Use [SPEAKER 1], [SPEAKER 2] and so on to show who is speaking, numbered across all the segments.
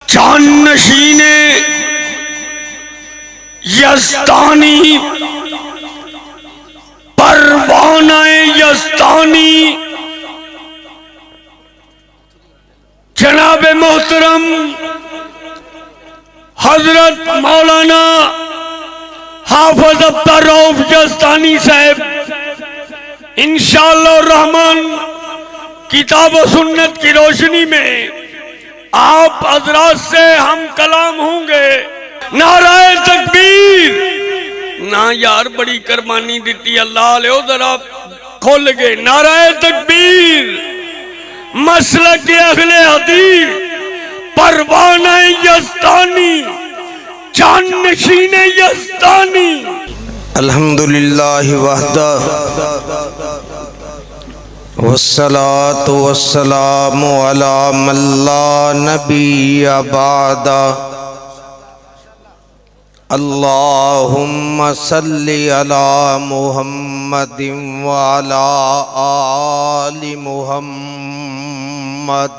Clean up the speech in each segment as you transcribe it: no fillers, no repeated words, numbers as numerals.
[SPEAKER 1] जानशीने यज़दानी परवानाए यज़दानी जनाब मोहतरम हजरत मौलाना हाफिज अब्दुर रऊफ यज़दानी साहब इंशाअल्लाह रहमान किताब व सुन्नत की रोशनी में आप हजरात से हम कलाम होंगे। नाराए तकबीर। ना यार बड़ी कुर्बानी दी अल्लाह ले जरा खोल गए। नाराए तकबीर। मसलक के अगले हदीस परवाना यज़दानी जानशीने यज़दानी।
[SPEAKER 2] अल्हम्दुलिल्लाहि वहदा वस्सलातु वस्सलामु अला मन ला नबिय्य बअदा। अल्लाहुम्मा सल्लि अला मुहम्मदिन व अला आलि मुहम्मद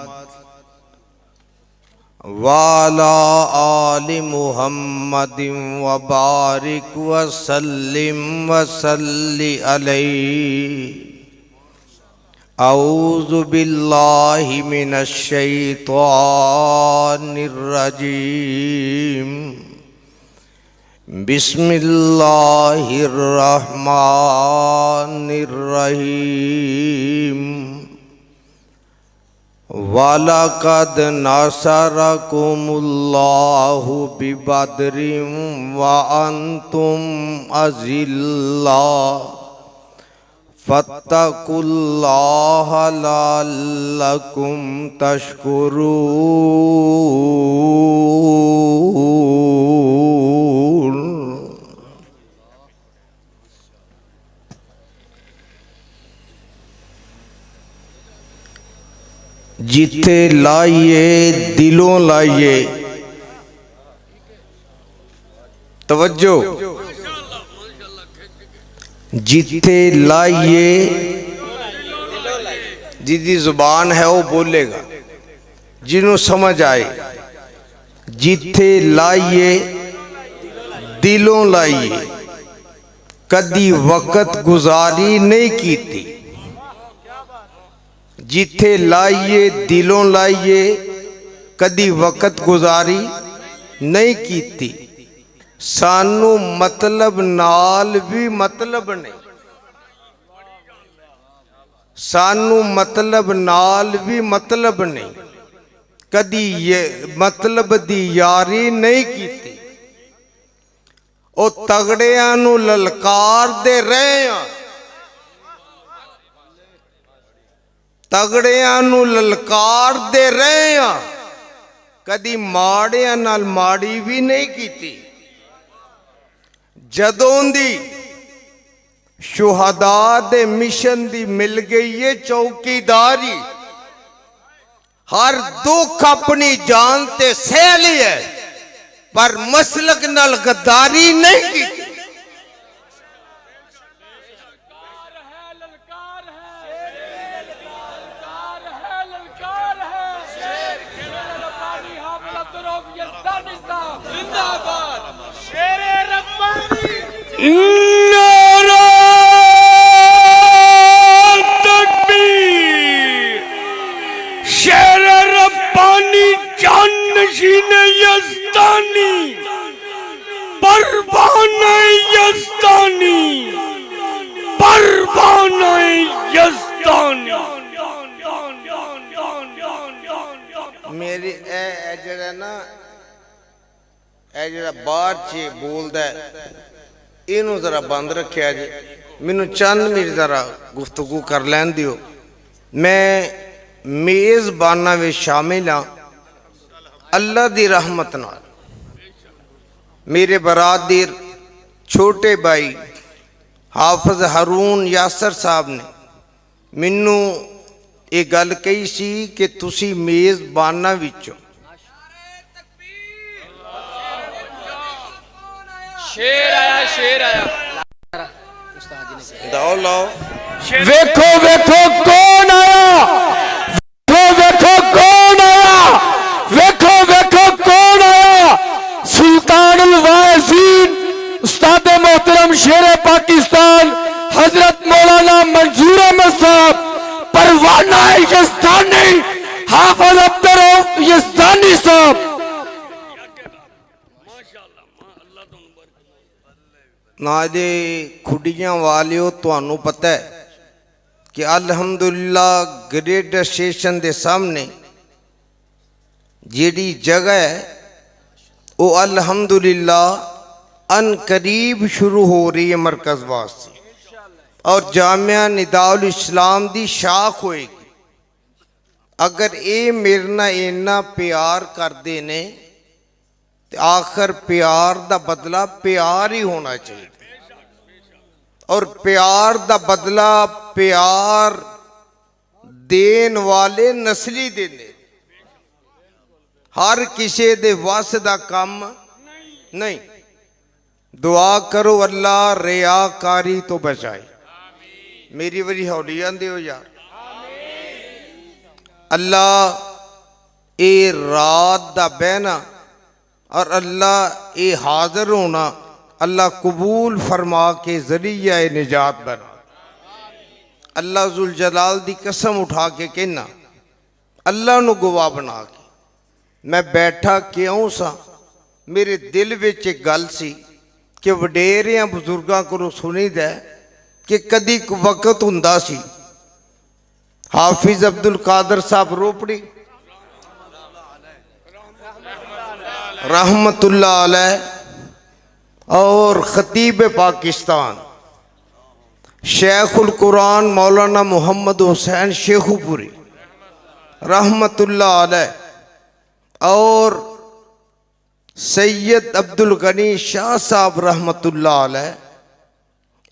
[SPEAKER 2] व अला आलि मुहम्मदिन व बारिक व सल्लिम व सल्लि अलैहि। औज़ु बिल्लाहि मिनश शैतानिर रजीम। बिस्मिल्लाहिर रहमानिर रहीम। वलक़द नसरकुमुल्लाहु बिबद्रिन व अंतुम अज़िल्ला फत्तकुल्लाह लअल्लकुम तशकुरून। जिथे लाइए दिलों लाइए। तवज्जो। जिथे लाइए जिदी जुबान है वो बोलेगा जिन्हों समझ आए। जिथे लाइए दिलों लाइए। कदी वक्त गुजारी नहीं की थी। जिथे लाइए दिलों लाइए कदी वक्त गुजारी नहीं की थी। सानू मतलब नाल भी मतलब नहीं। सानू मतलब नाल भी मतलब नहीं। कदी ये मतलब दी यारी नहीं की थी। ओ तगड़ियां नू ललकार दे रहे हैं। तगड़ियां नू ललकार दे रहे हैं। कदी माड़ियां नाल माड़ी भी नहीं की थी। जदों दी शुहदा दे मिशन दी मिल गई है चौकीदारी। हर दुख अपनी जान ते सह लिया पर मसलक नाल गद्दारी नहीं की। नाराए तकबीर। शेर रब्बानी जानशीने यज़दानी परवाना यज़दानी परवाना यज़दानी। मेरी जरा ना जरा बाहर च बोलता है इनू जरा बंद रखा जी। मैनू चंद मिनट जरा गुफ्तगू कर लैन दियो। मैं मेज़बाना में शामिल हाँ। अल्लाह दी रहमत नाल मेरे बरादर छोटे भाई हाफिज हारून यासर साहब ने मैनू ये गल कही सी कि तुसी मेज़बाना विचों
[SPEAKER 3] शेर आया शेर आया।
[SPEAKER 2] दाओ लाओ।
[SPEAKER 1] वेखो वेखो कौन आया। वेखो वेखो कौन आया। वेखो वेखो साहब
[SPEAKER 2] ना जे खुडियां वालियो तुहानू पता है कि अल्हम्दुलिल्लाह ग्रेड स्टेशन के सामने जिहड़ी जगह है वो अल्हम्दुलिल्लाह अन करीब शुरू हो रही है मरकज़ वास्ते और जामिया निदाउल इस्लाम दी शाख होएगी। अगर ये मेरे नाल इन्ना प्यार करते ने तो आखिर प्यार दा बदला प्यार ही होना चाहिए और प्यार दा बदला प्यार देन वाले नस्ली देने। हर किसी दे वस दा काम नहीं। दुआ करो अल्लाह रियाकारी तो बचाए। मेरी बड़ी हौली आंदे हो यार। अल्लाह ए रात दा बहना और अल्लाह ए हाजिर होना अल्लाह कबूल फरमा के जरिया निजात बना। अल्लाह जुल जलाल दी कसम उठा के कहना अल्लाह नु गवाह बना के मैं बैठा क्यों सा। मेरे दिल विच एक गल सी कि वडेरियां बुजुर्गां कोलों सुनीदा कि कदी वक्त हुंदा सी हाफिज अब्दुल कादर साहब रोपड़ी रहमतुल्लाह अलैह और खतीब पाकिस्तान शेखुल कुरान मौलाना मोहम्मद हुसैन शेखुपुरी रहमतुल्लाह अलैह और सैयद अब्दुल गनी शाह साहब रहमतुल्लाह अलैह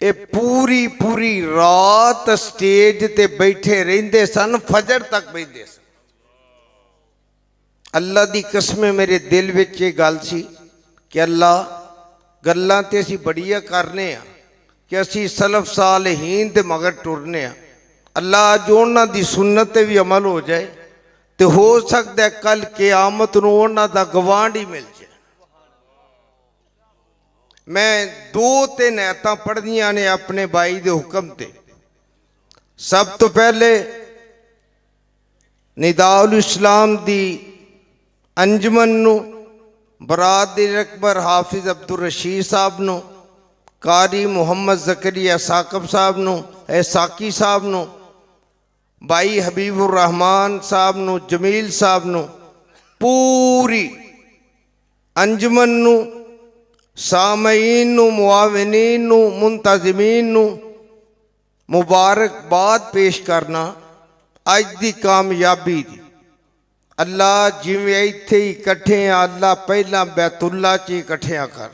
[SPEAKER 2] ये पूरी पूरी रात स्टेज ते बैठे रहंदे सन फजर तक बैठे सन। अल्लाह दी कसम मेरे दिल विच ये गल सी कि अल्लाह गल्लां ते असीं बड़ियां करने आ कि असीं सलफ सालहीन दे मगर टुरने आ। अल्लाह अज उन्हां दी सुन्नत ते भी अमल हो जाए तो हो सकता है कल क़यामत नूं उन्हां दा गवांढ ही मिल जाए। मैं 2-3 आयतां पढ़दियां ने अपने भाई दे हुक्म ते। सब तो पहले निदाउल इस्लाम दी अंजमन नूं बरादरी अकबर हाफिज अब्दुल रशीद साहब नूं कारी मुहम्मद जकरिया साकब साहब नूं साकी साहब नूं भाई हबीबुर रहमान साहब नूं जमील साहब नूं पूरी अंजमन नूं सामईन नूं मुआविनीन नूं मुंतज़मीन नूं मुबारकबाद पेश करना अज दी कामयाबी दी। अल्लाह जिवें इत्थे ही इकट्ठे आ अल्लाह पहला बैतुल्ला च इकट्ठिया कर।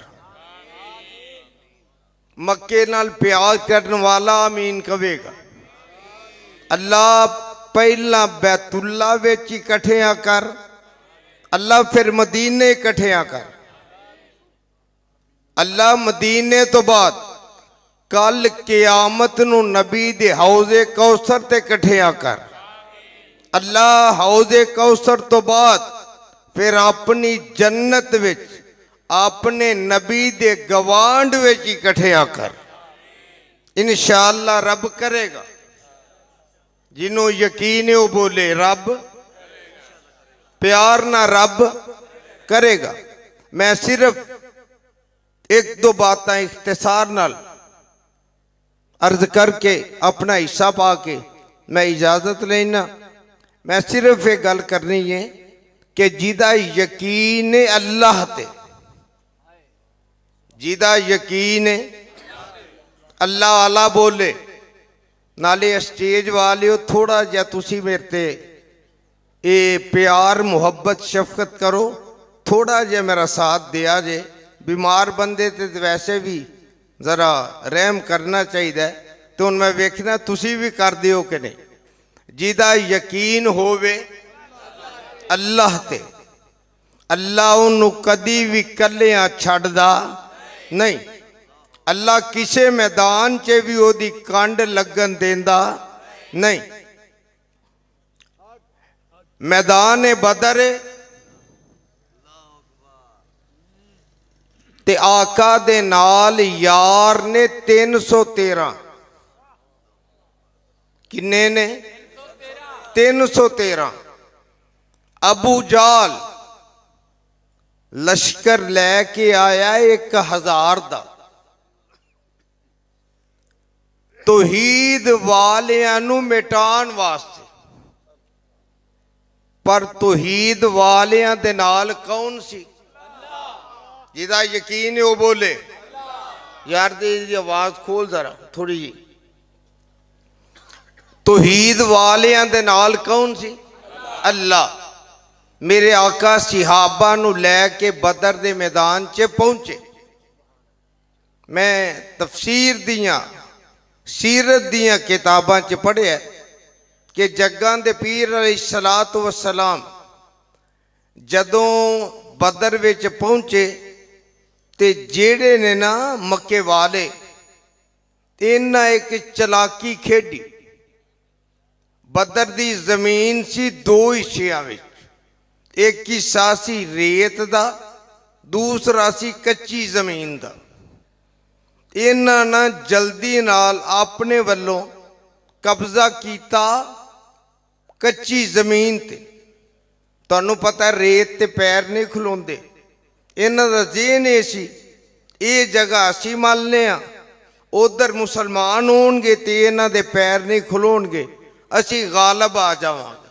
[SPEAKER 2] मक्के नाल प्यार करने वाला आमीन कवेगा। अल्लाह पहला बैतुल्ला विच इकट्ठिया कर अल्लाह फिर मदीने इकट्ठिया कर। अल्लाह मदीने तो बाद कल क़यामत नूं नबी दे हौज़े कौसर ते इकट्ठिया कर। अल्लाह हौज़े कौसर तो बाद फिर अपनी जन्नत विच अपने नबी दे गवांढ विच इकट्ठिया कर। इंशाअल्लाह रब करेगा। जिन्हों यकीन है वो बोले रब प्यार ना रब करेगा। मैं सिर्फ 1-2 बातें इख्तिसार नाल अर्ज करके अपना हिस्सा पा के मैं इजाजत लेना। मैं सिर्फ ये गल करनी है कि जिदा यकीन है अल्लाह ते जिदा यकीन है अल्लाह आला बोले नाले स्टेज वाले थोड़ा जा तुसी मेरे ते ये प्यार मुहब्बत शफकत करो। थोड़ा जा मेरा साथ दिया जे। बीमार बंदे ते वैसे भी जरा रहम करना चाहिए। तो हुण मैं वेखना तुसी भी कर दिओ कि नहीं। जिदा यकीन होवे अल्लाह ते अल्लाह उन्हों कदी भी कलियां छड्डदा नहीं। अल्लाह किसे मैदान च भी ओदी कंड लगन देंदा नहीं। मैदान बदर ते आका दे नाल यार ने 313 किन्ने ने 313 अबू जाल ਲਸ਼ਕਰ ਲੈ ਕੇ ਆਇਆ 1000 ਦਾ ਤੌਹੀਦ ਵਾਲਿਆਂ ਨੂੰ ਮਿਟਾਉਣ ਵਾਸਤੇ। ਪਰ ਤੌਹੀਦ ਵਾਲਿਆਂ ਦੇ ਨਾਲ ਕੌਣ ਸੀ? ਜਿਹਦਾ ਯਕੀਨ ਹੈ ਉਹ ਬੋਲੇ। यार दे आवाज खोल जरा थोड़ी जी। तौहीद वालियां दे नाल कौन सी? अल्लाह। मेरे आका सहाबा नू लैके बदर दे मैदान च पहुंचे। मैं तफसीर दियां सीरत दियां किताबां च पढ़िया कि जग्गां दे पीर अलैहिस्सलातु वस्सलाम जदों बदर विच पहुंचे ते जेड़े ने ना मक्के वाले इन्ना एक चलाकी खेडी। बदर दी जमीन सी दो हिस्सियां विच, एक हिस्सा सी रेत दा, दूसरा सी कच्ची जमीन दा। इन्ना ना जल्दी नाल अपने वल्लों कब्जा कीता कच्ची जमीन ते। तुहानू पता रेत ते पैर नहीं खलोंदे। इन्हां दा ज़हन ये सी ये जगह असीं मलने आ, उधर मुसलमान होणगे ते इन्हां दे पैर नहीं खलोणगे, असीं गालिब आ जावांगे।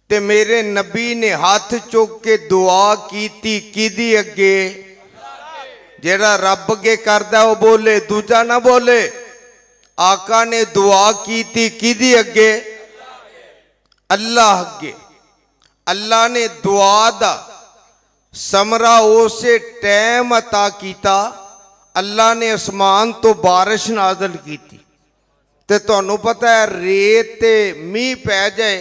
[SPEAKER 2] ते मेरे नबी ने हाथ चुक के दुआ कीती किदी अगे? जेड़ा रब अगे करदा वो बोले, दूजा ना बोले। आका ने दुआ कीती किदी अगे? अल्लाह अगे। अल्लाह ने दुआ दा समरा उसे टाइम अता कीता। अल्लाह ने आसमान तो बारिश नाजल की। ते तुहानू पता है रेत ते मीह पै जाए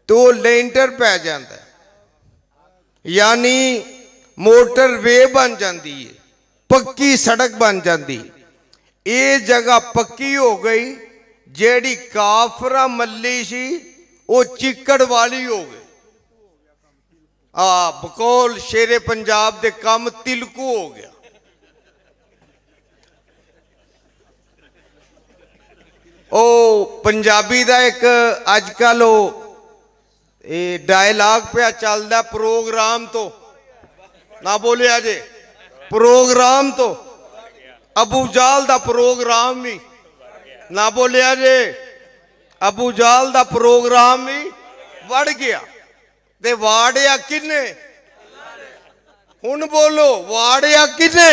[SPEAKER 2] तो लेंटर पै जाता है, यानी मोटर वे बन जाती है, पक्की सड़क बन जाती। ये जगह पक्की हो गई। जेड़ी काफरा मल्ली सी वो चिक्कड़ वाली हो गई। बकौल शेरे पंजाब दे कम तिलकू हो गया। ओ पंजाबी दा एक अजकल डायलॉग पे चलदा प्रोग्राम तो ना बोलिया जे प्रोग्राम तो अबू जाल दा प्रोग्राम भी ना बोलिया जे अबू जाल दा प्रोग्राम भी वड़ गया। ते वाड़िया किने? हुण बोलो वाड़िया किने?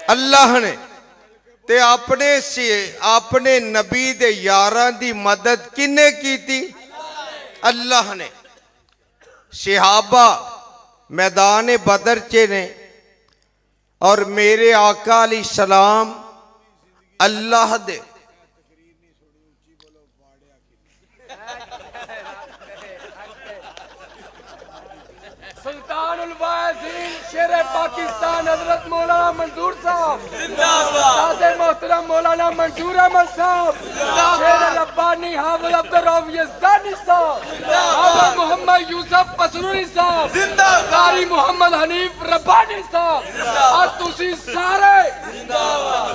[SPEAKER 2] अल्लाह ने। ते अपने नबी दे यारां दी मदद किने कीती? अल्लाह ने। सहाबा मैदान बदर च ने और मेरे आका अलैहिस्सलाम अल्लाह दे
[SPEAKER 3] सुल्तानुल वाइज़ीन शेरे पाकिस्तान हजरत मौलाना मंजूर साहब जिंदाबाद। मोहतरम मौलाना मंजूर अहमद साहब शेर रब्बानी हाफिज अब्दुर रऊफ यज़दानी साहब हाफिज मोहम्मद यूसुफ कसरूरी साहब जिंदाबाद। कारी मोहम्मद हनीफ रब्बानी साहब और तुसी सारे जिंदाबाद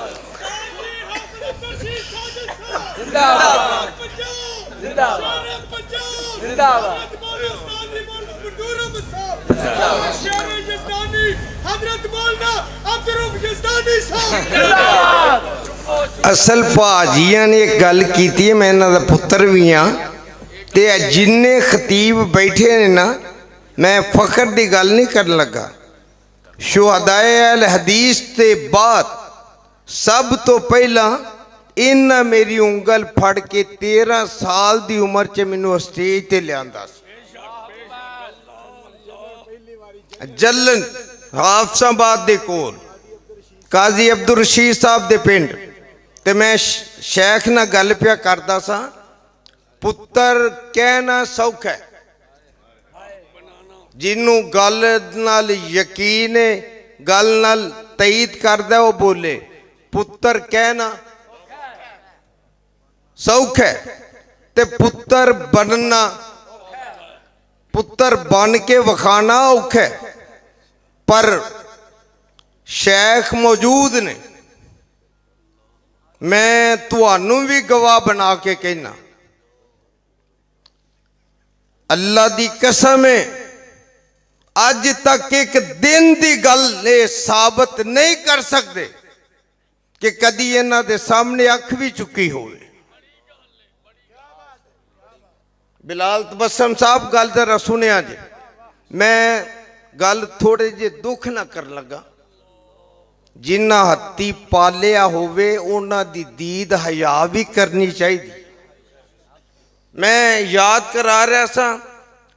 [SPEAKER 3] जिंदाबाद जिंदाबाद जिंदाबाद।
[SPEAKER 2] असल भाजिया ने एक गल की है, मैं इन्हां दा पुत्र भी हाँ। ते जिन्ने खतीब बैठे ने ना, मैं फखर की गल नहीं कर लगा। शुहदाए अल हदीस ते बाद सब तो पहला इन्हां मेरी उंगल फड़ के 13 साल की उम्र च मैनू स्टेज ते लियांदा सी। जलन हाफसाबाद दे कोल काजी अब्दुल रशीद साहब दे पिंड ते मैं शेख ना गल पिया करदा सा। पुत्र कहना सौखा है, जिन्नू गल नाल यकीन है, गल नाल तईद करदा वो बोले। पुत्र कहना सौखा है ते पुत्र बनना, पुत्र बन के विखाना औखा है। पर शेख मौजूद ने, मैं तुहानू भी गवाह बना के कहना, अल्लाह दी कसम है ਅੱਜ ਤੱਕ ਇੱਕ ਦਿਨ ਦੀ ਗੱਲ ਇਹ ਸਾਬਤ ਨਹੀਂ ਕਰ ਸਕਦੇ ਕਿ ਕਦੀ ਇਹਨਾਂ ਦੇ ਸਾਹਮਣੇ ਅੱਖ ਵੀ ਚੁੱਕੀ ਹੋਵੇ। ਬਿਲਾਲ ਤਬਸਮ ਸਾਹਿਬ ਗੱਲ ਜ਼ਰਾ ਸੁਣਿਆ ਜੇ, ਮੈਂ ਗੱਲ ਥੋੜੇ ਜਿਹੇ ਦੁੱਖ ਨਾ ਕਰਨ ਲੱਗਾ। ਜਿਨ੍ਹਾਂ ਹੱਥੀ ਪਾਲਿਆ ਹੋਵੇ ਉਹਨਾਂ ਦੀ ਦੀਦ ਹਯਾ ਵੀ ਕਰਨੀ ਚਾਹੀਦੀ। ਮੈਂ ਯਾਦ ਕਰਾ ਰਿਹਾ ਸਾਂ,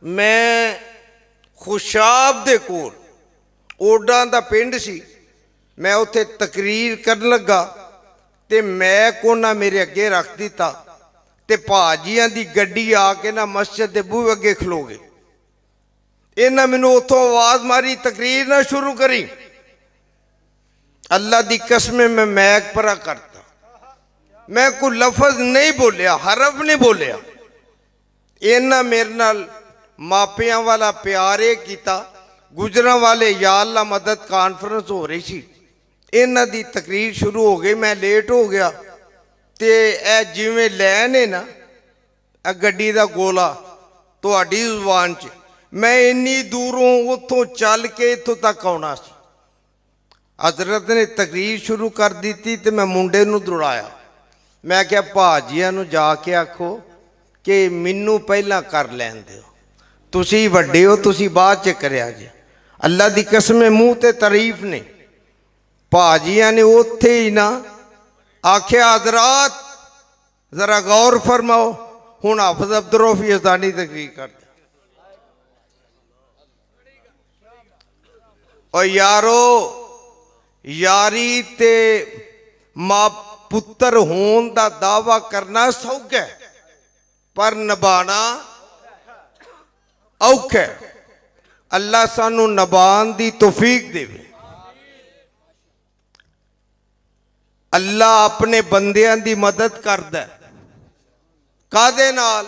[SPEAKER 2] ਮੈਂ ਖੁਸ਼ਾਬ ਦੇ ਕੋਲ ਓਡਾਂ ਦਾ ਪਿੰਡ ਸੀ, ਮੈਂ ਉੱਥੇ ਤਕਰੀਰ ਕਰਨ ਲੱਗਾ ਤੇ ਮੈਂ ਕੋਨਾ ਮੇਰੇ ਅੱਗੇ ਰੱਖ ਦਿੱਤਾ ਤੇ ਭਾਜੀਆਂ ਦੀ ਗੱਡੀ ਆ ਕੇ ਨਾ ਮਸਜਿਦ ਦੇ ਬੂਹੇ ਅੱਗੇ ਖਲੋ ਗਏ। ਇਹਨਾਂ ਮੈਨੂੰ ਉੱਥੋਂ ਆਵਾਜ਼ ਮਾਰੀ, ਤਕਰੀਰ ਨਾ ਸ਼ੁਰੂ ਕਰੀ। अल्लाह दी कसम मैं मैक परा करता, मैं कोई लफज नहीं बोलिया, हरफ नहीं बोलिया। इन्ना मेरे नाल मापियां वाला प्यार किया। गुजरां वाले या अल्लाह मदद कॉन्फ्रेंस हो रही सी, इन्हां दी तकरीर शुरू हो गई, मैं लेट हो गया ते ए जिवें लैन है ना गड्डी दा गोला तुहाडी जुबान च, मैं इन्नी दूरों उत्थों चल के इत्थों तक आउणा सी। हजरत ने तकरीर शुरू कर दी तो मैं मुंडे नूं दौड़ाया, मैं क्या भाजिया नूं जाके आखो कि मैनू पहला कर लैन दिओ, तुसी वड्डे हो, तुसी बाद च करिया जे। अल्लाह दी कसम मूँह ते तारीफ ने। भाजिया ने उत्थे ही ना आख्या हजरात जरा गौर फरमाओ, हुण हाफिज अब्दुल रऊफ यज़दानी तकरीर कर दे। और यारो यारी ते मां पुत्र होने का दावा करना सौखा है पर निभाना औखा है। अल्लाह सानू निभान दी तौफीक देवे। अल्लाह अपने बंदियां दी मदद करदा है, कादे नाल?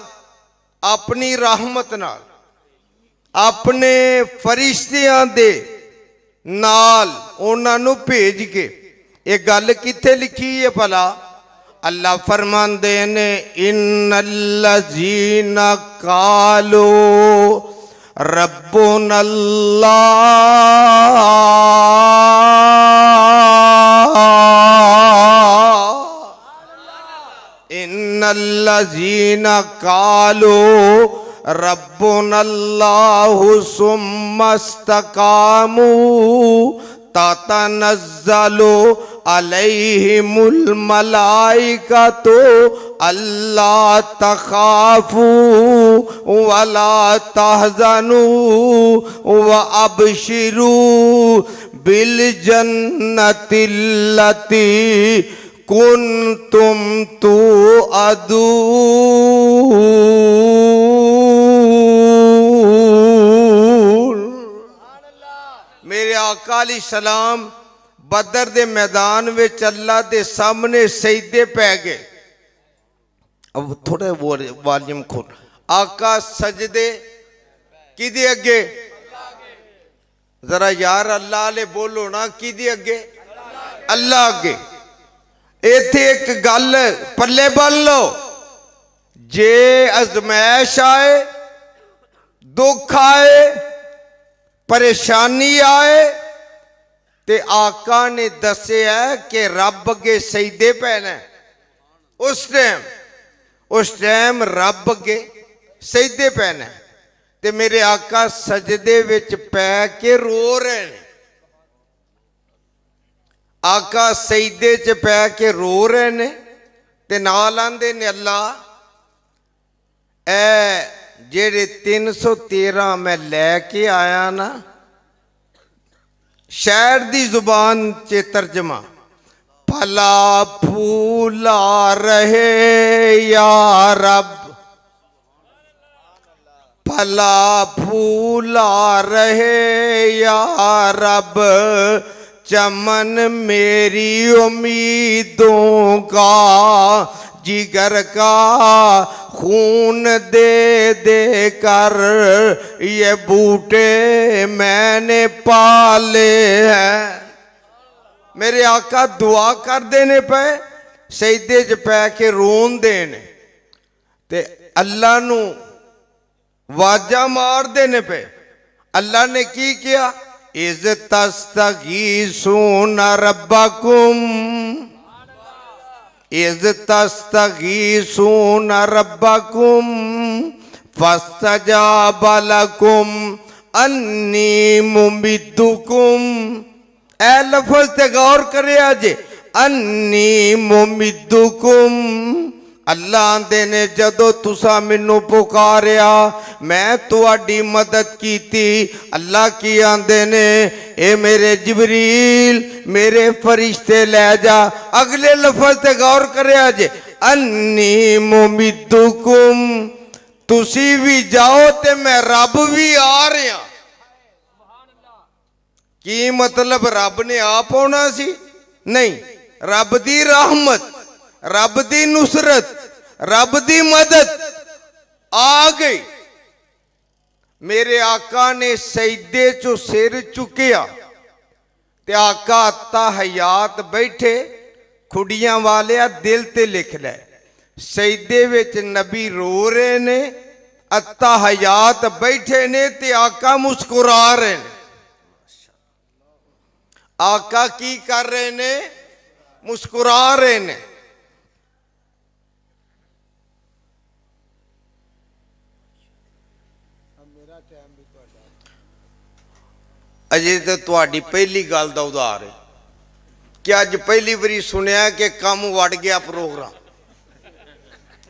[SPEAKER 2] अपनी रहमत नाल, अपने फरिश्तियां दे नाल उन्होंने भेज के। ये गल किथे लिखी है भला? अल्लाह फरमांदे ने इन्नल्लज़ीना कालो रब्बुनल्लाह, इन्नल्लज़ीना कालो रब्बुनल्लाहु सुम्मस्तकामू ततनज़्ज़लु अलैहिमुल मलाइकतु अल्ला तखाफू वला तहज़नू व अबशिरू बिल जन्नतिल्लती कुन्तुम तुअदून। मेरे आका अलैहि सलाम बदर दे मैदान में अल्लाह दे सामने सजदे पै गए। अब थोड़ा वॉल्यूम खोल। आका सजदे किदे अगे? जरा यार अल्लाह ले बोलो ना, किदे अगे? अल्लाह अगे। इत्थे एक गल पल्ले बन लो, जे अजमैश आए, दुख आए, परेशानी आए ते आका ने दसिया कि रब अगे सजदे पैना। उस टाइम रब अगे सजदे पैना ते मेरे आका सजदे विच पै के रो रहे हैं। आका सजदे च पै के रो रहे ने ते नाल आंदे ने अल्लाह ए जेड़े 313 मैं लैके आया ना, शायर दी जुबान च तर्जमा, भला फूला रहे या रब, भला फूला रहे या रब, चमन मेरी उम्मीदों का, जिगर का खून दे दे कर ये बूटे मैंने पाले हैं। मेरे आका दुआ कर देने पे सजदे च पै के रोन देने ते अल्लाह नू वाजा मार देने पे अल्लाह ने की किया, इज़ तस्तगीसून रब्बकुम, इज़ तस्तगीसून रब्बकुम फस्तजाब लकुम अन्नी मुमिद्दुकुम। ए लफ्ज़ ते गौर करे जे, अन्नी मुमिद्दुकुम। अल्लाह आंदे ने जदों तुसा मैनू पुकारिया मैं तुहाडी मदद कीती। अल्लाह की आंदे ने, ए मेरे जिबरील मेरे फरिश्ते लै जा। अगले लफ्ज़ ते गौर करे जे, अन्नी मुमिद्दुकुम, तुसी भी जाओ ते मैं रब भी आ रहा। की मतलब रब ने आप आना सी? नहीं, रब दी रहमत, रब दी नुसरत, रब दी मदद आ गई। मेरे आका ने सजदे चो सिर चुकिया ते आका अत्ता हयात बैठे, खुड़ियां वाले दिल ते लिख लै। सजदे विच नबी रो रहे ने, अत्ता हयात बैठे ने ते आका मुस्कुरा रहे ने। आका की कर रहे ने? मुस्कुरा रहे ने। अजे तो तुहाडी पहली गल दा उधार है कि अज पहली बारी सुनिया कि कम वड़ गया प्रोग्राम।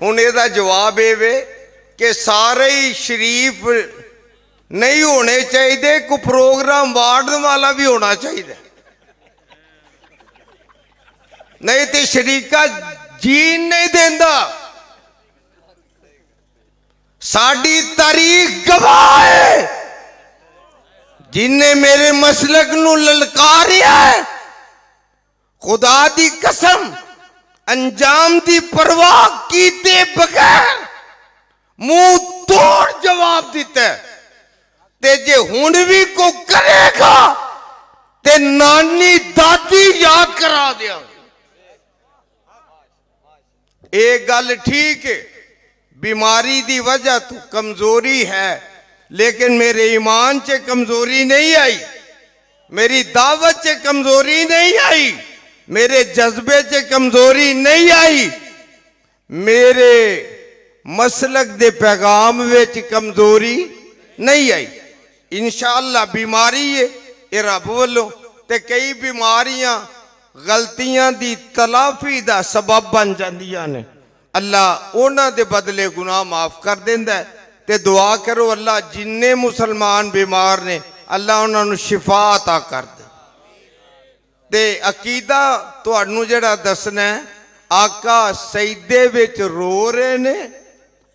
[SPEAKER 2] हुण इहदा जवाब ये वे कि सारे ही शरीफ नहीं होने चाहिए, कोई प्रोग्राम वार्डन वाला भी होना चाहिए, नहीं तो शरीका जीन नहीं देंदा। साडी तारीख गवाह है, जिन्हें मेरे मसलक नू ललकारिया है, खुदा दी कसम अंजाम दी परवाह कीते बगैर मुंह तोड़ जवाब दिता है। ते जे हुण भी को करेगा ते नानी दादी याद करा दिया। एक गल ठीक है, बीमारी दी वजह तो कमजोरी है, लेकिन मेरे ईमान च कमजोरी नहीं आई, मेरी दावत च कमजोरी नहीं आई, मेरे जज्बे च कमजोरी नहीं आई, मेरे मसलक दे पैगाम विच कमजोरी नहीं आई। इंशाअल्लाह बीमारी है ये रब वालों, ते कई बीमारियां गलतियां दी तलाफी दा सबब बन जांदियां ने। अल्लाह उन्हां दे बदले गुनाह माफ कर देंदा है। ते दुआ करो अल्लाह जिन्ने मुसलमान बीमार ने अल्लाह उन्होंने शिफा अता कर दे। ते अकीदा तुहानू जेड़ा दसना है, आका सजदे विच रो रहे ने,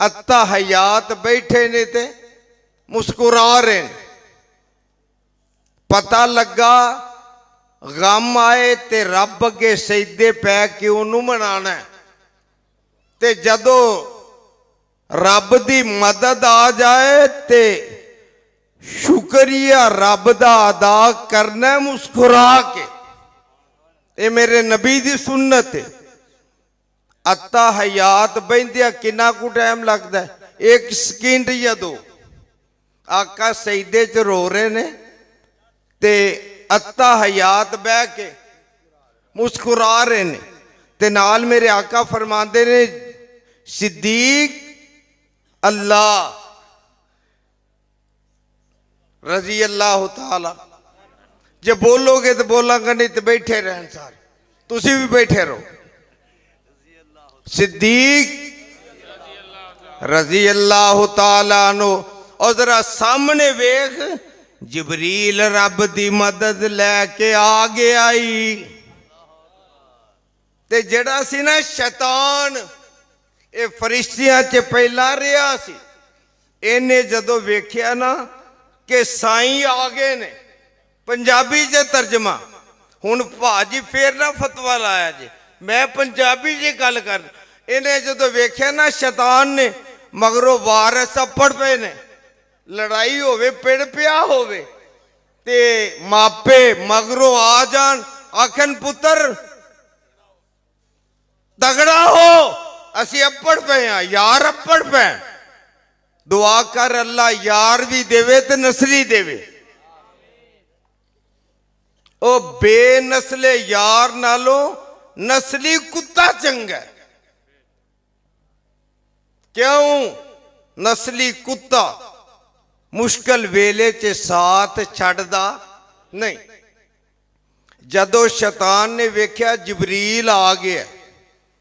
[SPEAKER 2] अत्ता हयात बैठे ने ते मुस्कुरा रहे ने। पता लगा गम आए ते रब अगे सजदे पै के उन्होंने मनाना है, ते जदों रब दी मदद आ जाए ते शुक्रिया रब दा अदा करना मुस्कुरा के। ये मेरे नबी दी सुन्नत है। अत्ता हयात बहदिया कितना कु टाइम लगता है? 1 सेकंड या 2। आका सजदे च रो रहे ने ते अत्ता हयात बह के मुस्कुरा रहे ने, ते नाल मेरे आका फरमाते ने, सिद्दीक अल्लाह रजी अल्लाह ताला। जब बोलोगे तो बोलांगा, नहीं तो बैठे रहन सारे, तुसी भी बैठे रहो। सिद्दीक रजी अल्लाह ताला नो। और जरा सामने वेख, जिबरील रब दी मदद लैके आ गया ही। ते जड़ा सी ना शैतान, ये फरिश्तियां च पहला रहा सी, इन्हें जदों वेख्या ना कि साईं आ गए ने, पंजाबी च तर्जमा, हुण भाजी फिर ना फतवा लाया जी, मैं पंजाबी च गल कर। इन्हें जदों वेख्या ना शैतान ने, मगरों वारस अप्पड़ पे ने, लड़ाई होवे पिड़ पिया होवे, ते मापे मगरों आ जान, आखन पुत्र तगड़ा हो, असी अप्पड़ पे हाँ यार, अप्पड़ पे दुआ कर अल्लाह यार भी देवे ते नस्ली देवे। ओ बेनस्ले यार नालों नस्ली कुत्ता चंगा है। क्यों? नस्ली कुत्ता मुश्किल वेले च साथ छड्डदा नहीं। जदों शैतान ने वेख्या जबरील आ गया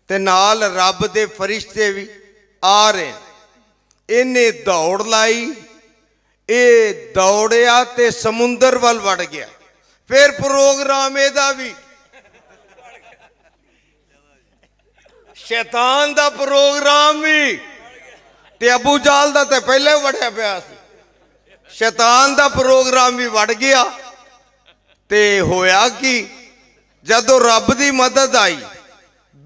[SPEAKER 2] ते नाल रब दे फरिश्ते भी आ रहे, इन्हें दौड़ लाई, ये दौड़िया ते समुंदर वल वड़ गया। फिर प्रोग्राम एदा भी शैतान दा प्रोग्राम भी ते अबू जाल दा ते पहले वड़िया पिया सी। शैतान दा प्रोग्राम भी वड़ गया ते होया कि जदों रब दी मदद आई,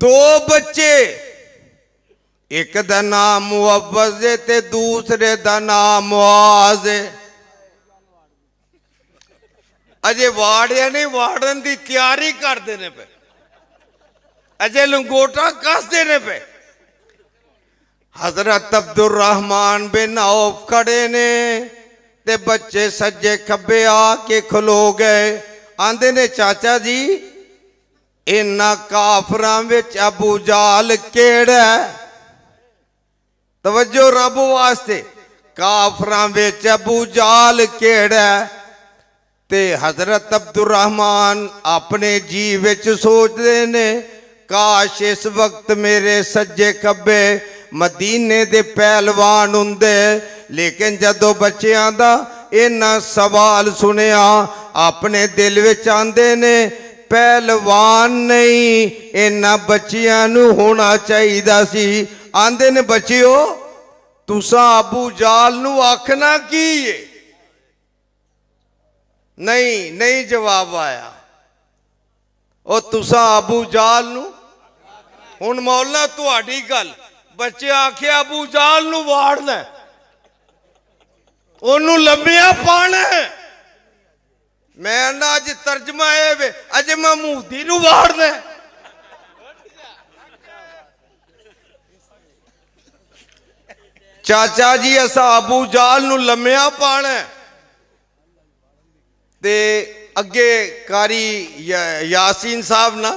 [SPEAKER 2] दो बच्चे, एक दा नाम मुअव्वज़ है ते दूसरे दा नाम मुआज़ है। अजे वाड़िया नहीं वाड़न की तैयारी करते ने पे, अजे लंगोटा कसते ने पे। हजरत अब्दुल रहमान बिन औफ खड़े ने ते बच्चे सज्जे खब्बे आके खलो गए। आंदे ने चाचा जी इन्ना काफरां विच अबू जाल केड़ा है? तवज्जो रब वास्ते, काफरां विच अबू जाल केड़ा है? ते हजरत अब्दुल रहमान अपने जी विच सोचदे ने काश इस वक्त मेरे सज्जे खब्बे मदीने दे पहलवान हुंदे। लेकिन जदों बच्चियां दा इन्ना सवाल सुनिया अपने दिल विच आंदे ने पहलवान नहीं, इन्ना बच्चियां नू होना चाहिदा सी। आंदे ने बच्चियो तुसां अबू जाल नू आखना की है? नहीं नहीं जवाब आया। ओ तुसां अबू जाल नू, हुण मौला तुहाडी गल, बच्चे आखे अबू जाल नू वाड़ना, ओनू लंबिया पाना। मैं ना अज तर्जमा वे अज महमूदी नू वाड़ना। चाचा जी असा अबू जाल नू लम्मिया पाना। ते अगे कारी यासीन साहब ना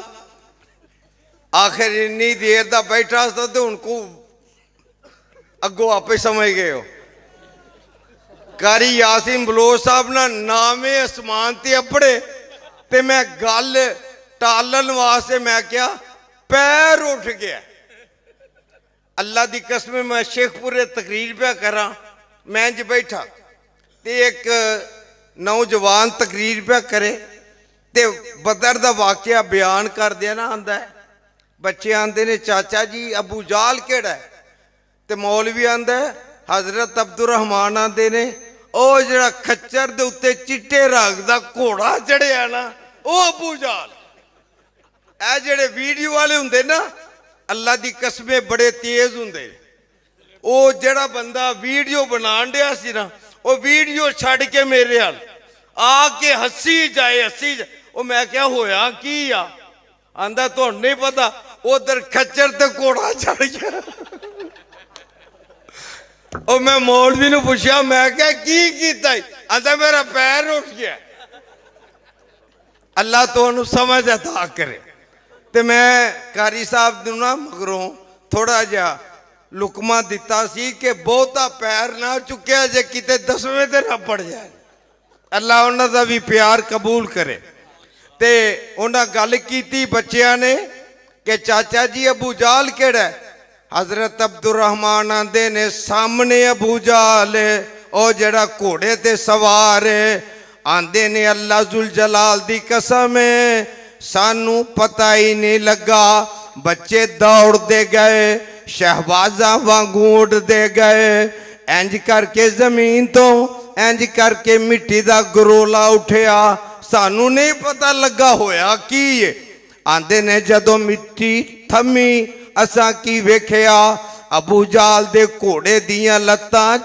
[SPEAKER 2] आखिर इन्नी देर दा बैठा था तो उनको अगो आपे समझ गए हो। कारी यासीन बलोच साहब ना नामे आसमान ते अपड़े ते मैं गल टालन वास्ते मैं क्या पैर उठ गया। अल्लाह दी कसम मैं शेखपुरे तकरीर पे करा, मैं ज बैठा ते एक नौजवान तकरीर पे करे ते बदर दा वाकया बयान कर देना आंदा है। बच्चे आंदे ने चाचा जी अबू जाल केड़ा है? ते मौलवी आंदा है हजरत अब्दुल रहमान आंदे ने ओ जड़ा खच्चर दे उत्ते चिट्टे रंग दा घोड़ा चढ़िया ना ओ अबू जाल। ए जेड़े वीडियो वाले हुंदे ना अल्लाह दी कसमे बड़े तेज हुंदे। ओ जड़ा बंदा वीडियो बनान दिया सी ना वो वीडियो छड़ के मेरे हाल आके हसी जाए। ओ मैं क्या होया की आ? आंदा तो नहीं पता, उधर खच्चर ते घोड़ा चढ़ गया। ओ मैं मौलवी नू पूछया मैं क्या की कीता? आंदा मेरा पैर उठ गया। अल्लाह तो समझ अता करे। ते मैं कारी साहब नू ना मगरों थोड़ा जा लुकमा दिता सी कि बहुता पैर ना चुक्या जे किते 10वें ते ना पड़ जाए। अल्लाह उन्हां दा भी प्यार कबूल करे। ते उन्हां गल कीती बच्चियां ने कि चाचा जी अबू जाल केड़ा है? हजरत अब्दुल रहमान आंदे ने सामने अबू जाल ओ जड़ा घोड़े ते सवार है। आंदे ने अल्लाह जुल जलाल दी कसम है सानू पता ही नहीं लगा। बच्चे दौड़ते गए, शहबाजा वांगू उड़ते गए, इंज करके जमीन तो इंज करके मिट्टी का गरोला उठिया। सानू नहीं पता लगा होया की है। आंदे ने जदों मिट्टी थमी असा की वेख्या अबू जाल दे घोड़े दियां लत्तां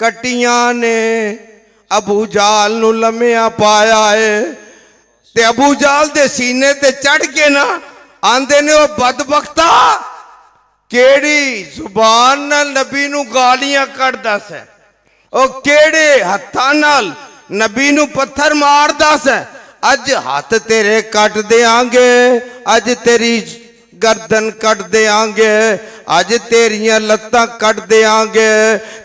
[SPEAKER 2] कटियां ने। अबू जाल नू लम्मिया पाया है ते अबू जाल दे सीने ते चढ़ के ना आंदे ने ओ बदबख्ता ਕਿਹੜੀ ਜ਼ੁਬਾਨ ਨਾਲ ਨਬੀ ਨੂੰ ਗਾਲੀਆਂ ਕੱਢਦਾ ਸੈ, ਉਹ ਕਿਹੜੇ ਹੱਥਾਂ ਨਾਲ ਨਬੀ ਨੂੰ ਪੱਥਰ ਮਾਰਦਾ ਸੈ। ਅੱਜ ਹੱਥ ਤੇਰੇ ਕੱਟ ਦੇਾਂਗੇ, ਅੱਜ ਤੇਰੀ गर्दन कट देंगे, अज तेरियां लत्तां कट देंगे।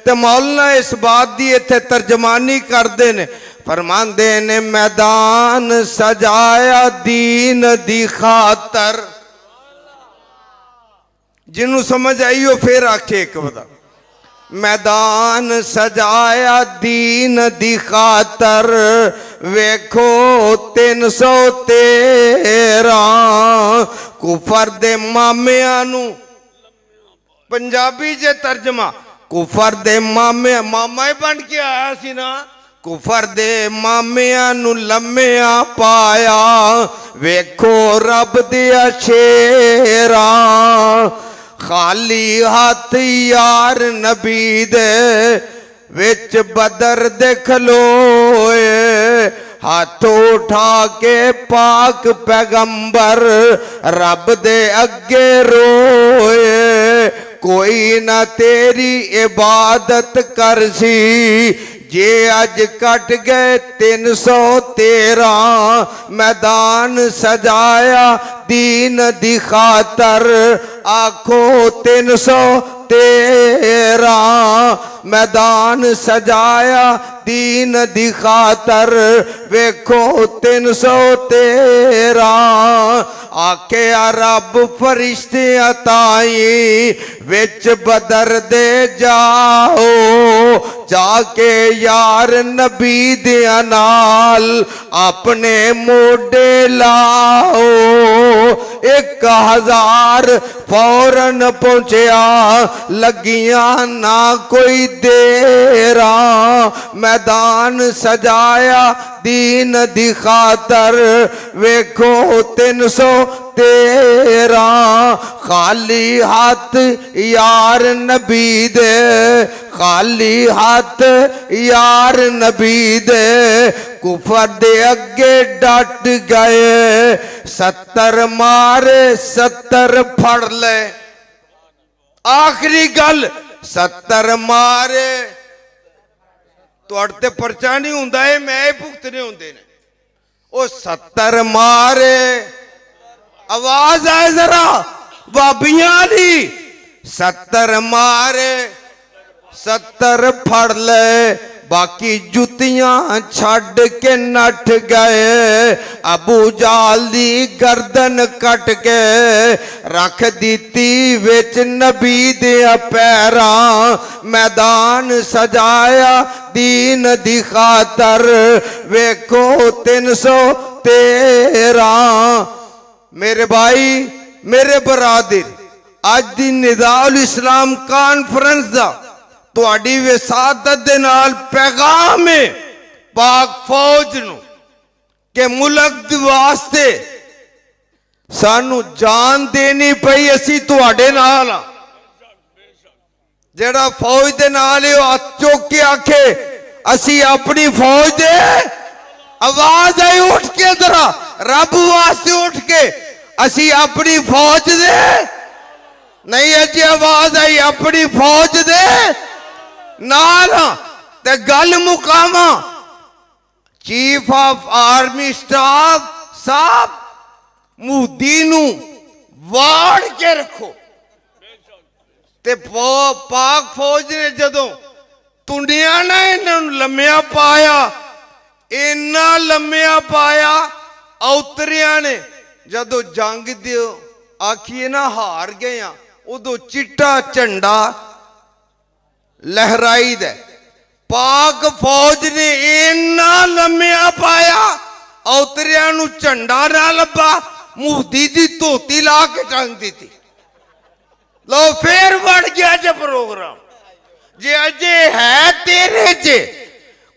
[SPEAKER 2] ते मौलाना इस बात की इत्थे तर्जमानी करते ने, फरमांदे ने मैदान सजाया दीन दी खातर। जिन्हों समझ आई हो फिर आखे एक बता, मैदान सजाया दीन दी खातर, वेखो 313 कुफर दे मामिया नू, पंजाबी च तर्जमा कुफर दे मामे, मामा ही बन के आया सी ना, कुफर दे मामिया नू लम्मिया पाया, वेखो रब दिया शेरा, खाली हाथ यार नबी दे विच बदर दे खलोए, हाथ उठा के पाक पैगंबर रब दे अगे रोए, कोई ना तेरी इबादत कर सी, जे अज कट गए 313 मैदान सजाया दीन दी खातर। आखो 313 मैदान सजाया दीन दी खातर, वेखो 313 आखे रब फरिश्ते ताई विच बदर दे जाओ, जाके यार नबी दे नाल अपने मोडे लाओ। 1000 फौरन पहुंचया, लगियां ना कोई देरा, मैदान सजाया दीन दी खातर, वेखो 313 खाली हाथ यार नबी दे, खाली हाथ यार नबी दे, कुफर दे अगे डट गए, 70 मारे 70 फड़ ले। आखिरी गल 70 मारे तुहाडे ते परचा नहीं हुंदा, है मैं भुगतने हुंदे ने। ओ 70 मारे, आवाज आए जरा बाबियां दी, 70 मारे 70 फड़ ले, बाकी जुतियां छड़ के नठ गए, अबू जाल दी गर्दन कट के रख दीती विच नबी दे पैरां, मैदान सजाया दीन दी खातर, वेखो 313 मेरे भाई मेरे बरादर, अज दी निदाउल इस्लाम कॉन्फ्रेंस दा तुहाडी विसादत दे नाल पैगाम है पाक फौज नू के मुल्क वास्ते सानू जान देनी पई, असी तुहाडे नाल आ। जेड़ा फौज दे नाल हाथ चुक के आखे असी अपनी फौज दे, आवाज आई उठ के जरा रब वास्ते उठ के, असी अपनी फौज दे, नहीं अजी आवाज आई अपनी फौज दे नाल ते गल मुकामा। चीफ ऑफ आर्मी स्टाफ साहब मोदी नू वाड़ के रखो। ते पाक फौज ने जदों तुंडिया ना इन्हां नू लम्मिया पाया, इन्ना लम्मिया पाया, औतरिया ने जदों जंग दे आखिए ना हार गए, उदों चिट्टा झंडा लहराई दे। पाक फौज ने इन्ना लम्मिया पाया, औतरिया नू झंडा ना लब्बा, मोदी दी धोती ला के टंग दी। लो फिर बढ़ गया जे प्रोग्राम, जे अजे है तेरे च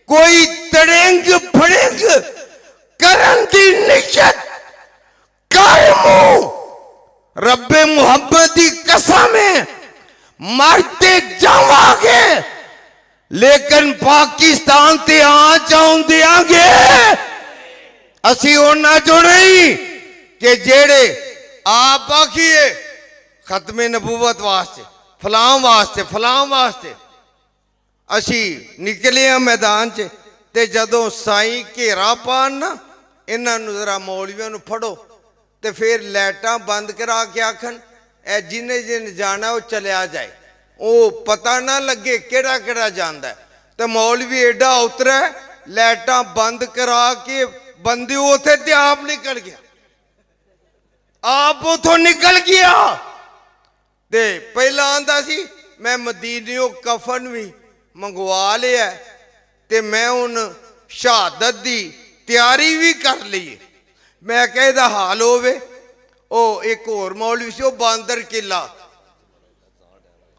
[SPEAKER 2] कोई तड़ेंग फड़ेंग करन दी नियत कर मुंह, रब्बे मुहब्बत दी कसम है मरते जावांगे, लेकिन पाकिस्तान ते आ जाऊं देंगे। असी उन्हां चो नहीं कि जेड़े आप आखिए ਖਤਮੇ ਨਬੂਵਤ ਵਾਸਤੇ ਫਲਾਂ ਵਾਸਤੇ ਅਸੀਂ ਨਿਕਲੇ ਆ ਮੈਦਾਨ 'ਚ। ਤੇ ਜਦੋਂ ਸਾਈਂ ਘੇਰਾ ਪਾਣ ਨਾ, ਇਹਨਾਂ ਨੂੰ ਜ਼ਰਾ ਮੌਲਵੀਆਂ ਨੂੰ ਫੜੋ ਤੇ ਫਿਰ ਲਾਈਟਾਂ ਬੰਦ ਕਰਾ ਕੇ ਆਖਣ ਇਹ ਜਿਹਨੇ ਜਾਣਾ ਉਹ ਚਲਿਆ ਜਾਏ, ਉਹ ਪਤਾ ਨਾ ਲੱਗੇ ਕਿਹੜਾ ਕਿਹੜਾ ਜਾਂਦਾ। ਤੇ ਮੌਲਵੀ ਐਡਾ ਉਤਰਾ, ਲਾਈਟਾਂ ਬੰਦ ਕਰਾ ਕੇ ਬੰਦੇ ਉਥੇ ਤੇ ਆਪ ਨਿਕਲ ਗਿਆ, ਆਪ ਉਥੋਂ ਨਿਕਲ ਗਿਆ। ਤੇ ਪਹਿਲਾਂ ਆਂਦਾ ਸੀ ਮੈਂ ਮਦੀਨਿਓ ਕਫਨ ਵੀ ਮੰਗਵਾ ਲਿਆ ਤੇ ਮੈਂ ਹੁਣ ਸ਼ਹਾਦਤ ਦੀ ਤਿਆਰੀ ਵੀ ਕਰ ਲਈ। ਮੈਂ ਕਿਹਾ ਇਹਦਾ ਹਾਲ ਹੋਵੇ। ਉਹ ਇੱਕ ਹੋਰ ਮੌਲਵੀ ਸੀ, ਉਹ ਬਾਂਦਰ ਕਿਲਾ,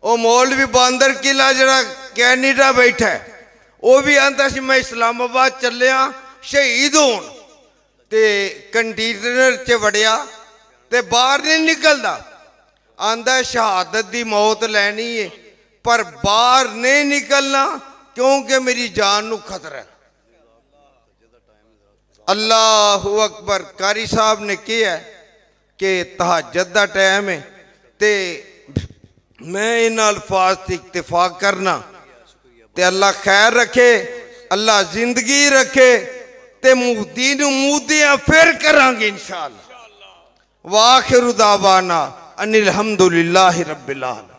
[SPEAKER 2] ਉਹ ਮੌਲਵੀ ਬਾਂਦਰ ਕਿਲਾ ਜਿਹੜਾ ਕੈਨੇਡਾ ਬੈਠਾ, ਉਹ ਵੀ ਆਂਦਾ ਸੀ ਮੈਂ ਇਸਲਾਮਾਬਾਦ ਚੱਲਿਆ ਸ਼ਹੀਦ ਹੋਣ। ਤੇ ਕੰਟੇਨਰ 'ਚ ਵੜਿਆ ਤੇ ਬਾਹਰ ਨਹੀਂ ਨਿਕਲਦਾ, ਆਂਦਾ ਸ਼ਹਾਦਤ ਦੀ ਮੌਤ ਲੈਣੀ ਹੈ ਪਰ ਬਾਹਰ ਨਹੀਂ ਨਿਕਲਣਾ ਕਿਉਂਕਿ ਮੇਰੀ ਜਾਨ ਨੂੰ ਖਤਰਾ ਹੈ। ਅੱਲਾਹੁ ਅਕਬਰ। ਕਾਰੀ ਸਾਹਿਬ ਨੇ ਕਿਹਾ ਕਿ ਤਹੱਜਦ ਦਾ ਟਾਈਮ ਹੈ ਤੇ ਮੈਂ ਇਹਨਾਂ ਅਲਫਾਜ਼ ਤੇ ਇਤਫਾਕ ਕਰਨਾ ਤੇ ਅੱਲਾ ਖੈਰ ਰੱਖੇ, ਅੱਲਾ ਜ਼ਿੰਦਗੀ ਰੱਖੇ ਤੇ ਮੁਹਦੀ ਨੂੰ ਮੁਹਦੀਆਂ ਫਿਰ ਕਰਾਂਗੇ इंशाअल्लाह। वाखिरु दावाना अनिल हम्दुलिल्लाहि रब्बिल आलमीन।